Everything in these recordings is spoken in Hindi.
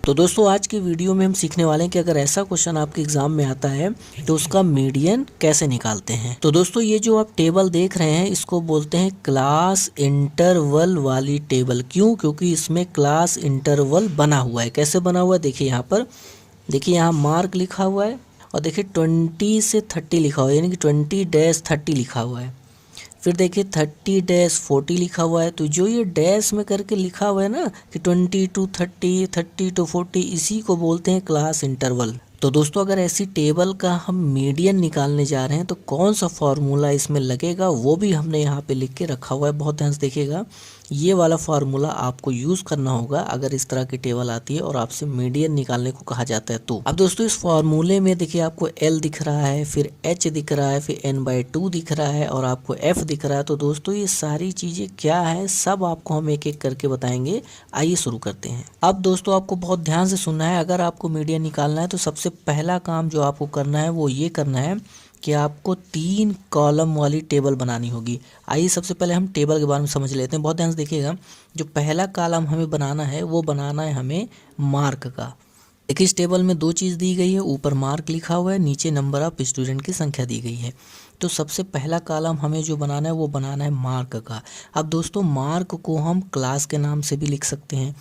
तो दोस्तों आज की वीडियो में हम सीखने वाले हैं कि अगर ऐसा क्वेश्चन आपके एग्जाम में आता है तो उसका मीडियन कैसे निकालते हैं। तो दोस्तों ये जो आप टेबल देख रहे हैं इसको बोलते हैं क्लास इंटरवल वाली टेबल। क्यों? क्योंकि इसमें क्लास इंटरवल बना हुआ है। कैसे बना हुआ है देखिए यहाँ पर, देखिए यहाँ मार्क लिखा हुआ है और देखिए 20 से 30 लिखा हुआ है, यानी कि 20-30 लिखा हुआ है। फिर देखिए 30-40 लिखा हुआ है। तो जो ये डैश में करके लिखा हुआ है ना कि 20 to 30, 30 to 40, इसी को बोलते हैं क्लास इंटरवल। तो दोस्तों अगर ऐसी टेबल का हम मीडियन निकालने जा रहे हैं तो कौन सा फॉर्मूला इसमें लगेगा वो भी हमने यहाँ पे लिख के रखा हुआ है। बहुत ध्यान से देखिएगा, ये वाला फार्मूला आपको यूज़ करना होगा अगर इस तरह की टेबल आती है और आपसे मीडियन निकालने को कहा जाता है। तो अब दोस्तों इस फार्मूले में देखिए आपको L दिख रहा है, फिर H दिख रहा है, फिर N/2 दिख रहा है और आपको F दिख रहा है। तो दोस्तों ये सारी चीज़ें क्या है सब आपको हम एक एक करके बताएंगे। आइए शुरू करते हैं। अब दोस्तों आपको बहुत ध्यान से सुनना है। अगर आपको मीडियन निकालना है तो सबसे पहला काम जो आपको करना है वो ये करना है कि आपको 3 कॉलम वाली टेबल बनानी होगी। आइए सबसे पहले हम टेबल के बारे में समझ लेते हैं। बहुत ध्यान से देखिएगा, जो पहला कॉलम हमें बनाना है वो बनाना है हमें मार्क का। देखिए इस टेबल में 2 चीज़ दी गई है, ऊपर मार्क लिखा हुआ है, नीचे नंबर ऑफ स्टूडेंट की संख्या दी गई है। तो सबसे पहला कॉलम हमें जो बनाना है वो बनाना है मार्क का। अब दोस्तों मार्क को हम क्लास के नाम से भी लिख सकते हैं,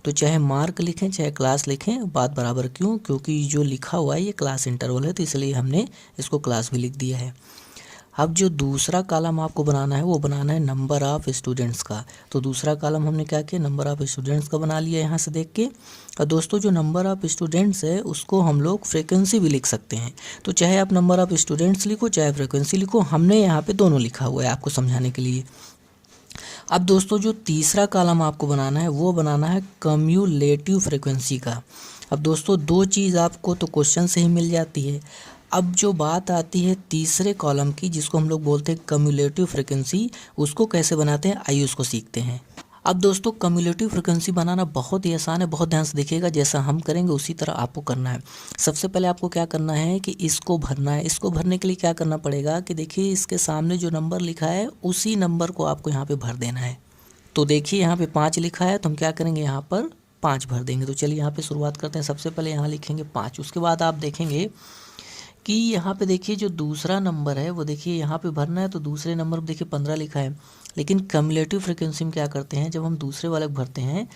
तो चाहे मार्क लिखें चाहे क्लास लिखें बात बराबर। क्यों? क्योंकि जो लिखा हुआ है ये क्लास इंटरवल है, तो इसलिए हमने इसको क्लास भी लिख दिया है। अब जो दूसरा कॉलम आपको बनाना है वो बनाना है नंबर ऑफ़ स्टूडेंट्स का। तो दूसरा कॉलम हमने क्या किया, नंबर ऑफ़ स्टूडेंट्स का बना लिया यहाँ से देख के। और दोस्तों जो नंबर ऑफ़ स्टूडेंट्स है उसको हम लोग फ्रीक्वेंसी भी लिख सकते हैं। तो चाहे आप नंबर ऑफ़ स्टूडेंट्स लिखो चाहे फ्रीक्वेंसी लिखो, हमने यहाँ पे दोनों लिखा हुआ है आपको समझाने के लिए। अब दोस्तों जो तीसरा कॉलम आपको बनाना है वो बनाना है कम्युलेटिव फ्रीक्वेंसी का। अब दोस्तों 2 चीज़ आपको तो क्वेश्चन से ही मिल जाती है। अब जो बात आती है तीसरे कॉलम की जिसको हम लोग बोलते हैं कम्युलेटिव फ्रीक्वेंसी, उसको कैसे बनाते हैं आइए उसको सीखते हैं। अब दोस्तों कम्युलेटिव फ्रीक्वेंसी बनाना बहुत ही आसान है। बहुत ध्यान से देखिएगा, जैसा हम करेंगे उसी तरह आपको करना है। सबसे पहले आपको क्या करना है कि इसको भरना है। इसको भरने के लिए क्या करना पड़ेगा कि देखिए इसके सामने जो नंबर लिखा है उसी नंबर को आपको यहाँ पे भर देना है। तो देखिए यहाँ पे 5 लिखा है तो हम क्या करेंगे यहाँ पर 5 भर देंगे। तो चलिए यहाँ पे शुरुआत करते हैं। सबसे पहले यहाँ लिखेंगे 5। उसके बाद आप देखेंगे कि यहाँ पे देखिए जो दूसरा नंबर है वो देखिए यहाँ पे भरना है, तो दूसरे नंबर पर देखिए 15 लिखा है। लेकिन कम्युलेटिव फ्रीक्वेंसी में क्या करते हैं, जब हम दूसरे वाले को भरते हैं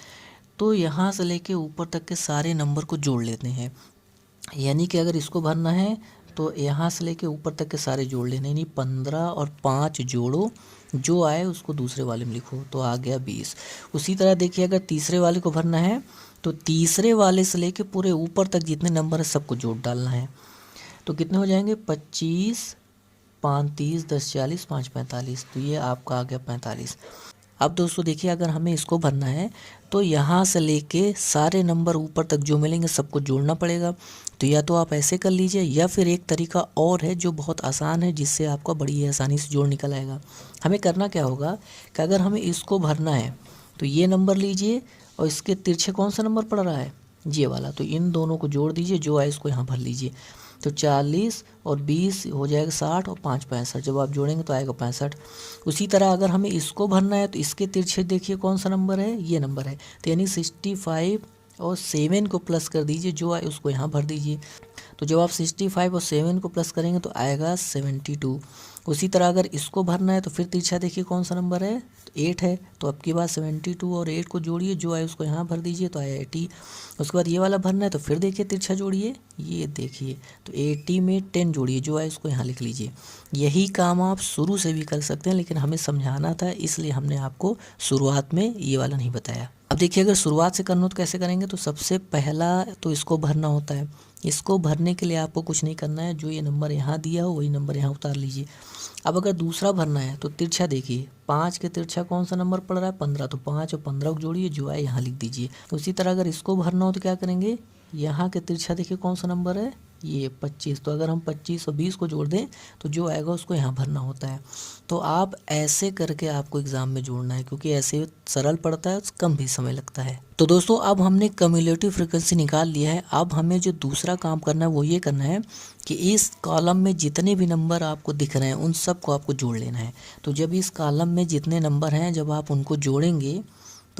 तो यहाँ से लेके ऊपर तक के सारे नंबर को जोड़ लेते हैं। यानी कि अगर इसको भरना है तो यहाँ से लेके ऊपर तक के सारे जोड़ लेने, यानी 15 और 5 जोड़ो, जो आए उसको दूसरे वाले में लिखो, तो आ गया 20। उसी तरह देखिए अगर तीसरे वाले को भरना है तो तीसरे वाले से लेके पूरे ऊपर तक जितने नंबर है सबको जोड़ डालना है। तो कितने हो जाएंगे 25, 5 30, 10 40, 5 45, तो ये आपका आ गया 45। अब दोस्तों देखिए अगर हमें इसको भरना है तो यहाँ से लेके सारे नंबर ऊपर तक जो मिलेंगे सबको जोड़ना पड़ेगा। तो या तो आप ऐसे कर लीजिए या फिर एक तरीका और है जो बहुत आसान है जिससे आपका बड़ी आसानी से जोड़ निकल आएगा। हमें करना क्या होगा कि अगर हमें इसको भरना है तो ये नंबर लीजिए और इसके तिरछे कौन सा नंबर पड़ रहा है, ये वाला, तो इन दोनों को जोड़ दीजिए, जो आए इसको यहाँ भर लीजिए। तो 40 और 20 हो जाएगा 60 और 5 65, जब आप जोड़ेंगे तो आएगा 65। उसी तरह अगर हमें इसको भरना है तो इसके तिरछे देखिए कौन सा नंबर है, ये नंबर है, तो यानी 65 और 7 को प्लस कर दीजिए, जो आए उसको यहाँ भर दीजिए। तो जब आप 65 और 7 को प्लस करेंगे तो आएगा 72। उसी तरह अगर इसको भरना है तो फिर तिरछा देखिए कौन सा नंबर है, तो 8 है, तो अब की बार 72 और 8 को जोड़िए, जो आए उसको यहाँ भर दीजिए, तो आया 80। उसके बाद ये वाला भरना है तो फिर देखिए तिरछा जोड़िए, ये देखिए, तो 80 में 10 जोड़िए, जो आए उसको यहाँ लिख लीजिए। यही काम आप शुरू से भी कर सकते हैं, लेकिन हमें समझाना था इसलिए हमने आपको शुरुआत में ये वाला नहीं बताया। अब देखिए अगर शुरुआत से करना हो तो कैसे करेंगे, तो सबसे पहला तो इसको भरना होता है। इसको भरने के लिए आपको कुछ नहीं करना है, जो ये नंबर यहाँ दिया हो वही नंबर यहाँ उतार लीजिए। अब अगर दूसरा भरना है तो तिरछा देखिए 5 के तिरछा कौन सा नंबर पड़ रहा है, 15, तो 5 और 15 को जोड़िए, जो है यहाँ लिख दीजिए। उसी तरह अगर इसको भरना हो तो क्या करेंगे, यहाँ के तिरछा देखिए कौन सा नंबर है, ये 25, तो अगर हम 25 और 20 को जोड़ दें तो जो आएगा उसको यहाँ भरना होता है। तो आप ऐसे करके आपको एग्ज़ाम में जोड़ना है, क्योंकि ऐसे सरल पड़ता है, कम भी समय लगता है। तो दोस्तों अब हमने कम्युलेटिव फ्रीक्वेंसी निकाल लिया है। अब हमें जो दूसरा काम करना है वो ये करना है कि इस कॉलम में जितने भी नंबर आपको दिख रहे हैं उन सब को आपको जोड़ लेना है। तो जब इस कॉलम में जितने नंबर हैं जब आप उनको जोड़ेंगे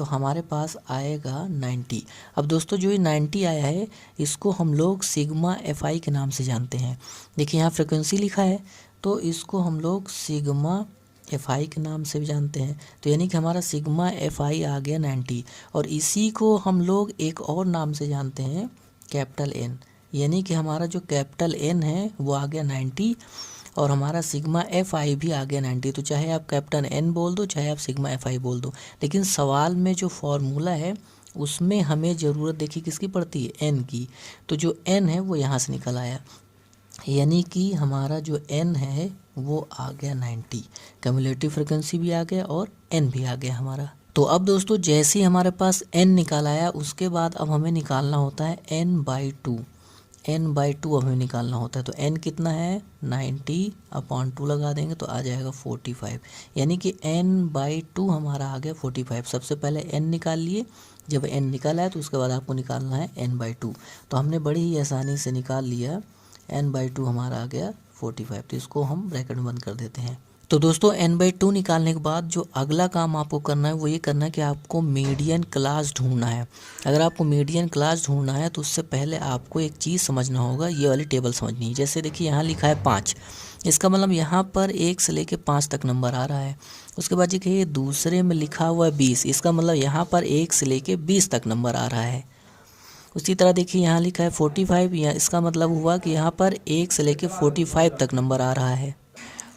तो हमारे पास आएगा 90। अब दोस्तों जो ये 90 आया है इसको हम लोग सिग्मा FI के नाम से जानते हैं। देखिए यहाँ फ्रिक्वेंसी लिखा है तो इसको हम लोग सिग्मा FI के नाम से भी जानते हैं। तो यानी कि हमारा सिग्मा FI आ गया 90, और इसी को हम लोग एक और नाम से जानते हैं कैपिटल N, यानी कि हमारा जो कैपिटल N है वो आ गया 90 और हमारा सिग्मा FI भी आ गया 90। तो चाहे आप कैपिटल N बोल दो चाहे आप सिग्मा FI बोल दो, लेकिन सवाल में जो फॉर्मूला है उसमें हमें ज़रूरत देखिए किसकी पड़ती है, N की। तो जो N है वो यहाँ से निकल आया, यानी कि हमारा जो N है वो आ गया 90। क्यूमुलेटिव फ्रिक्वेंसी भी आ गया और N भी आ गया हमारा। तो अब दोस्तों जैसे ही हमारे पास N निकाल आया उसके बाद अब हमें निकालना होता है N/2। N/2 हमें निकालना होता है। तो N कितना है, 90/2 लगा देंगे तो आ जाएगा 45, यानी कि N/2 हमारा आ गया 45। सबसे पहले N निकाल लिए, जब N निकाला है तो उसके बाद आपको निकालना है N/2। तो हमने बड़ी ही आसानी से निकाल लिया, N/2 हमारा आ गया 45। तो इसको हम ब्रैकेट में बंद कर देते हैं। तो दोस्तों N/2 निकालने के बाद जो अगला काम आपको करना है वो ये करना है कि आपको मीडियन क्लास ढूंढना है। अगर आपको मीडियन क्लास ढूंढना है तो उससे पहले आपको एक चीज़ समझना होगा, ये वाली टेबल समझनी है। जैसे देखिए यहाँ लिखा है 5, इसका मतलब यहाँ पर 1 से लेके 5 तक नंबर आ रहा है। उसके बाद देखिए दूसरे में लिखा हुआ है 20, इसका मतलब यहाँ पर 1 से लेके 20 तक नंबर आ रहा है। उसी तरह देखिए यहाँ लिखा है 45, या इसका मतलब हुआ कि यहाँ पर 1 से लेके 45 तक नंबर आ रहा है।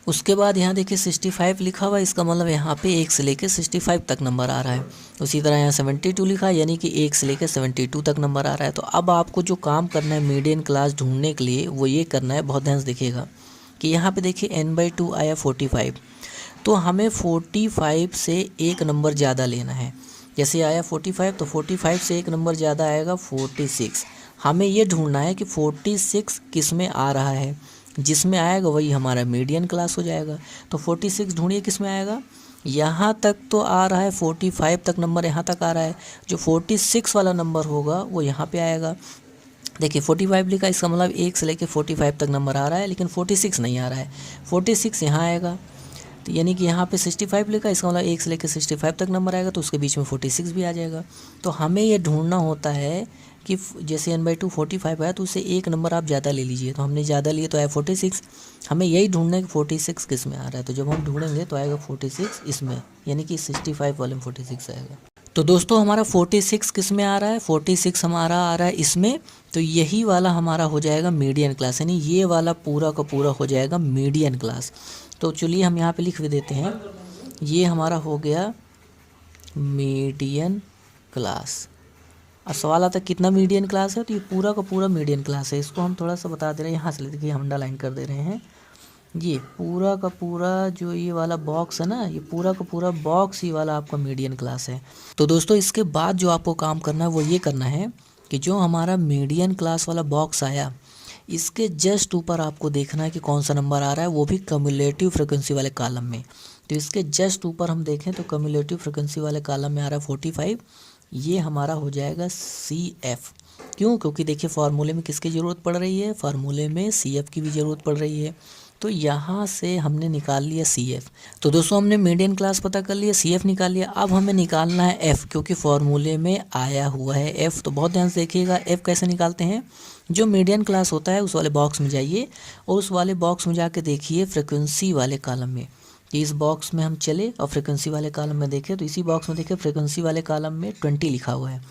उसके बाद यहाँ देखिए 65 लिखा हुआ है, इसका मतलब यहाँ पे 1 से लेके 65 तक नंबर आ रहा है। उसी तरह यहाँ 72 लिखा है, यानी कि 1 से लेके 72 तक नंबर आ रहा है। तो अब आपको जो काम करना है मीडियन क्लास ढूंढने के लिए वो ये करना है, बहुत ध्यान से देखिएगा कि यहाँ पे देखिए N/2 आया 45, तो हमें 45 से एक नंबर ज़्यादा लेना है। जैसे आया 45 तो 45 से एक नंबर ज़्यादा आएगा 46। हमें ये ढूंढना है कि 46 किस में आ रहा है, जिसमें आएगा वही हमारा मीडियन क्लास हो जाएगा। तो 46 ढूंढिए किस में आएगा, यहाँ तक तो आ रहा है 45 तक नंबर यहाँ तक आ रहा है, जो 46 वाला नंबर होगा वो यहाँ पे आएगा। देखिए 45 लिखा, इसका मतलब 1 से लेके 45 तक नंबर आ रहा है, लेकिन 46 नहीं आ रहा है, 46 यहाँ आएगा। तो यानी कि यहाँ पे 65 लिखा, इसका मतलब 1 से लेकर 65 तक नंबर आएगा, तो उसके बीच में 46 भी आ जाएगा। तो हमें ये ढूंढना होता है कि जैसे N/2 45 आया तो उससे एक नंबर आप ज़्यादा ले लीजिए। तो हमने ज़्यादा लिए तो आया 46। हमें यही ढूंढना है कि 46 किस में आ रहा है। तो जब हम ढूंढेंगे तो आएगा 46 इसमें, यानी कि 65 वाले में 46 आएगा। तो दोस्तों हमारा 46 किस में आ रहा है, 46 हमारा आ रहा है इसमें। तो यही वाला हमारा हो जाएगा मीडियन क्लास, यानी ये वाला पूरा का पूरा हो जाएगा मीडियन क्लास। तो चलिए हम यहाँ पे लिख भी देते हैं, ये हमारा हो गया मीडियन क्लास। अब सवाल आता है कितना मीडियन क्लास है, तो ये पूरा का पूरा मीडियन क्लास है। इसको हम थोड़ा सा बता दे रहे हैं, यहाँ से देखिए हम अंडरलाइन कर दे रहे हैं। ये पूरा का पूरा जो ये वाला बॉक्स है ना, ये पूरा का पूरा बॉक्स ही वाला आपका मीडियन क्लास है। तो दोस्तों इसके बाद जो आपको काम करना है वो ये करना है कि जो हमारा मीडियन क्लास वाला बॉक्स आया इसके जस्ट ऊपर आपको देखना है कि कौन सा नंबर आ रहा है, वो भी क्यूमुलेटिव फ्रिक्वेंसी वाले कॉलम में। तो इसके जस्ट ऊपर हम देखें तो क्यूमुलेटिव फ्रिक्वेंसी वाले कॉलम में आ रहा है 45, ये हमारा हो जाएगा CF। क्यों, क्योंकि देखिए फार्मूले में किसकी ज़रूरत पड़ रही है, फार्मूले में CF की भी ज़रूरत पड़ रही है। तो यहाँ से हमने निकाल लिया CF। तो दोस्तों हमने मीडियन क्लास पता कर लिया, CF निकाल लिया। अब हमें निकालना है F, क्योंकि फार्मूले में आया हुआ है F। तो बहुत ध्यान से देखिएगा F कैसे निकालते हैं। जो मीडियन क्लास होता है उस वाले बॉक्स में जाइए और उस वाले बॉक्स में जाके देखिए फ्रिक्वेंसी वाले कॉलम में, कि इस बॉक्स में हम चले और फ्रिक्वेंसी वाले कॉलम में देखें तो इसी बॉक्स में देखें फ्रिक्वेंसी वाले कॉलम में 20 लिखा हुआ है।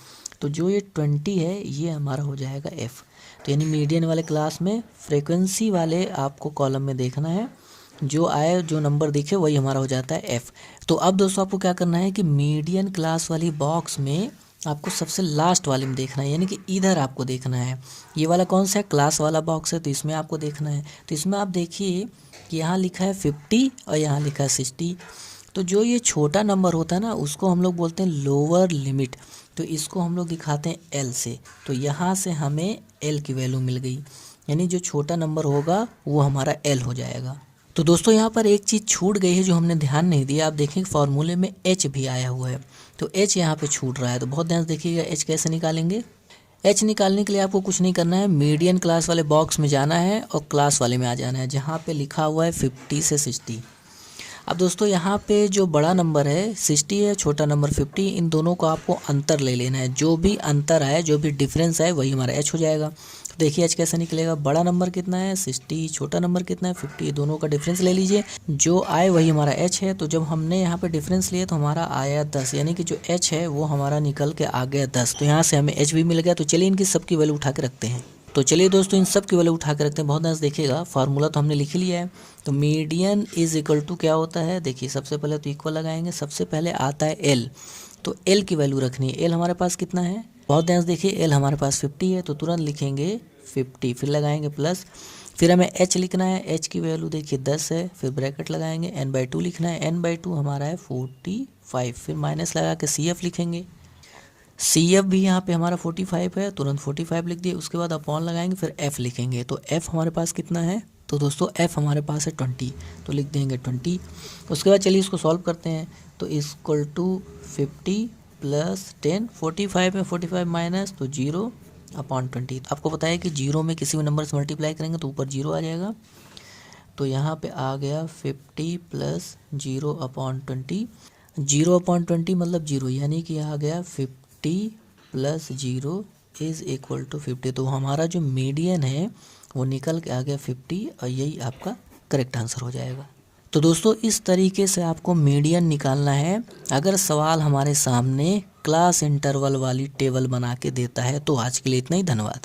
तो जो ये 20 है ये हमारा हो जाएगा F। तो यानी मीडियन वाले क्लास में फ्रिक्वेंसी वाले आपको कॉलम में देखना है, जो आए जो नंबर दिखे वही हमारा हो जाता है F। तो अब दोस्तों आपको क्या करना है कि मीडियन क्लास वाली बॉक्स में आपको सबसे लास्ट वाले में देखना है, यानी कि इधर आपको देखना है। ये वाला कौन सा है, क्लास वाला बॉक्स है, तो इसमें आपको देखना है। तो इसमें आप देखिए कि यहाँ लिखा है 50 और यहाँ लिखा है 60। तो जो ये छोटा नंबर होता है ना उसको हम लोग बोलते हैं लोअर लिमिट। तो इसको हम लोग दिखाते हैं L से। तो यहाँ से हमें L की वैल्यू मिल गई, यानी जो छोटा नंबर होगा वो हमारा L हो जाएगा। तो दोस्तों यहाँ पर एक चीज़ छूट गई है जो हमने ध्यान नहीं दिया। आप देखें फार्मूले में H भी आया हुआ है, तो H यहाँ पे छूट रहा है। तो बहुत ध्यान से देखिएगा H कैसे निकालेंगे। H निकालने के लिए आपको कुछ नहीं करना है, मीडियन क्लास वाले बॉक्स में जाना है और क्लास वाले में आ जाना है, जहाँ पे लिखा हुआ है 50 से 60। अब दोस्तों यहाँ पे जो बड़ा नंबर है 60 है, छोटा नंबर 50, इन दोनों को आपको अंतर ले लेना है। जो भी अंतर है, जो भी डिफरेंस है, वही हमारा h हो जाएगा। तो देखिए h कैसे निकलेगा, बड़ा नंबर कितना है 60, छोटा नंबर कितना है 50, दोनों का डिफरेंस ले लीजिए, जो आए वही हमारा h है। तो जब हमने यहाँ पे डिफरेंस लिया तो हमारा आया 10, यानी कि जो h है वो हमारा निकल के आ गया 10। तो यहाँ से हमें h भी मिल गया। तो चलिए इनकी सबकी वैल्यू उठा के रखते हैं। तो चलिए दोस्तों इन सब की वैल्यू उठा के रखते हैं। बहुत ध्यान से देखिएगा, फार्मूला तो हमने लिख ही लिया है। तो मीडियन इज इक्वल टू क्या होता है, देखिए सबसे पहले तो इक्वल लगाएंगे, सबसे पहले आता है एल। तो एल की वैल्यू रखनी है। एल हमारे पास कितना है, बहुत ध्यान से देखिए, एल हमारे पास 50 है, तो तुरंत लिखेंगे 50, फिर लगाएंगे प्लस, फिर हमें एच लिखना है। एच की वैल्यू देखिए 10 है, फिर ब्रैकेट लगाएंगे, n/2 लिखना है। n/2 हमारा है 45, फिर माइनस लगा के सी एफ लिखेंगे। सी एफ भी यहाँ पे हमारा 45 है, तुरंत 45 लिख दिए। उसके बाद अपॉन लगाएंगे, फिर एफ लिखेंगे। तो एफ हमारे पास कितना है, तो दोस्तों एफ हमारे पास है 20, तो लिख देंगे 20। उसके बाद चलिए इसको सॉल्व करते हैं। तो इक्वल टू 50 प्लस 10, 45 में 45 माइनस, तो 0 अपॉन 20। आपको पता है कि 0 में किसी भी नंबर से मल्टीप्लाई करेंगे तो ऊपर 0 आ जाएगा। तो यहाँ पे आ गया 50 प्लस 0 अपॉन 20, 0 अपॉन 20 मतलब 0, यानी कि आ गया 50 प्लस 0 इज इक्वल टू 50। तो हमारा जो मीडियन है वो निकल के आ गया 50, और यही आपका करेक्ट आंसर हो जाएगा। तो दोस्तों इस तरीके से आपको मीडियन निकालना है। अगर सवाल हमारे सामने क्लास इंटरवल वाली टेबल बना के देता है तो आज के लिए इतना ही, धन्यवाद।